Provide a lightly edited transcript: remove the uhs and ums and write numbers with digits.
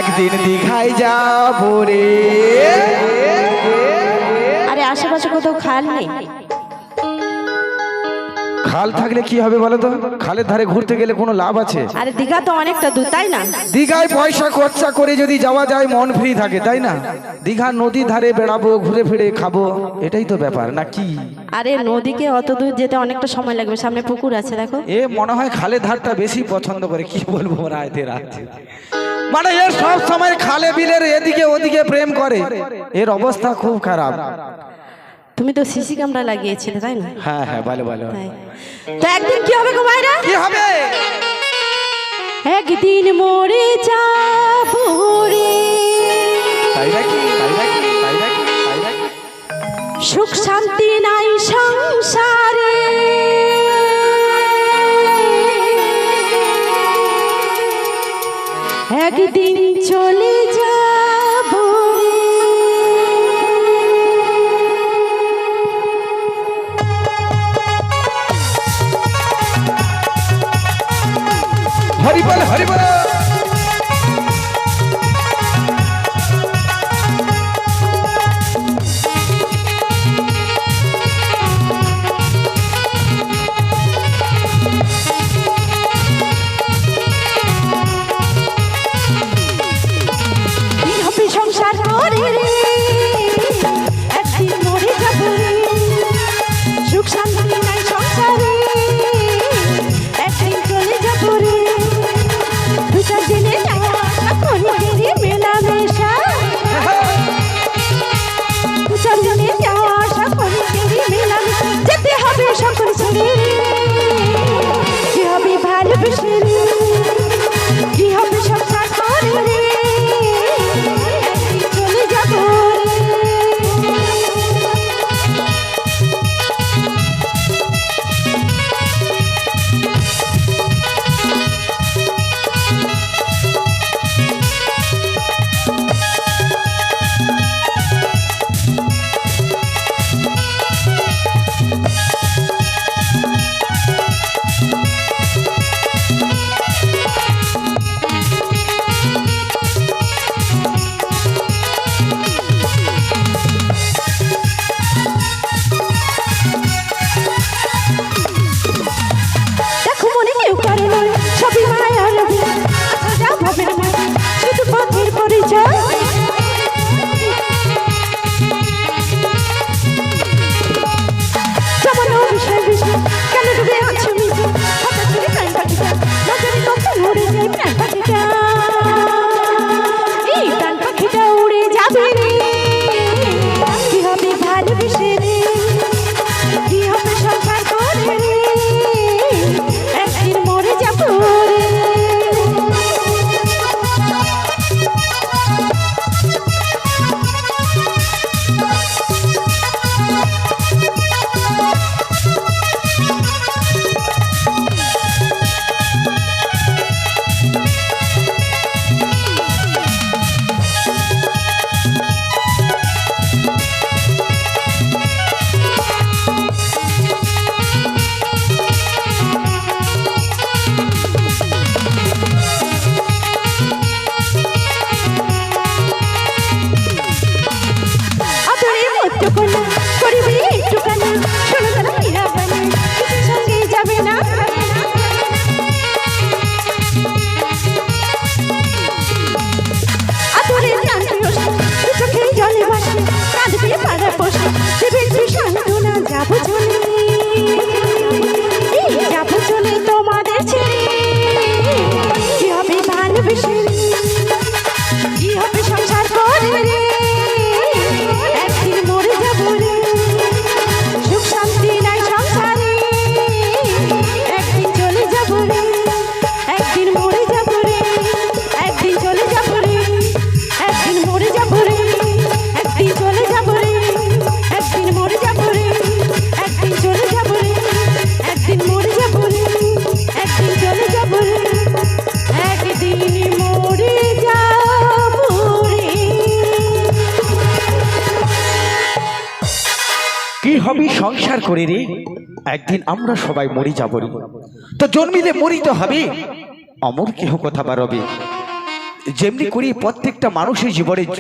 একদিন দীঘায় যাবো রে। আরে আশেপাশে কোথাও খাল নেই? খাল থাকলে কি হবে বলো তো? খালের ধারে ঘুরতে গেলে কোনো লাভ আছে? আরে দীঘা তো অনেকটা দূর, তাই না? দীঘায় পয়সা খরচা করে যদি যাওয়া যায় মন ফ্রি থাকে, তাই না? দীঘা নদীর ধারে বেড়াবো, ঘুরে ফিরে খাবো, এটাই তো ব্যাপার নাকি? আরে নদীকে অত দূর যেতে অনেকটা সময় লাগবে, সামনে পুকুর আছে দেখো। এ মনে হয় খালের ধারটা বেশি পছন্দ করে, কি বলবো রাতে রাতে। মানে এর সব সময় খালে বিলের এদিকে ওদিকে প্রেম করে, এর অবস্থা খুব খারাপ। তুমি তো সিসি ক্যামেরা লাগিয়েছিলে, তাই না? হ্যাঁ হ্যাঁ, ভালো ভালো। তাই তো একদিন কি হবে গো ভাইরা? কি হবে? একদিন মরে যাবো রে। তাই নাকি? তাই নাকি? তাই নাকি? তাই নাকি? সুখ শান্তি নাই সংসারে, একদিন চলে যাবো রে। হরি বল হরি বল। সংসার করে রে, একদিন মরে যাব রে। সুখ শান্তি নাই সংসারে, একদিন চলে যাব রে। দু চার দিনে যাওয়া আসা করে রে মেলামেশা, দু চার দিনে যাওয়া আসা করে রে মেলামেশা। যেতে হবে সকল ছেড়ে রে, কি হবে ভালোবেসে রে, কি হবে সংসার করে রে। হবি সংসার করে রে, একদিন আমরা সবাই মরি যাব রে। তো জন্মিলে মরিতে হবে, অমর কেহ কথা বাড়বে। যেমনি করি প্রত্যেকটা মানুষের জীবনে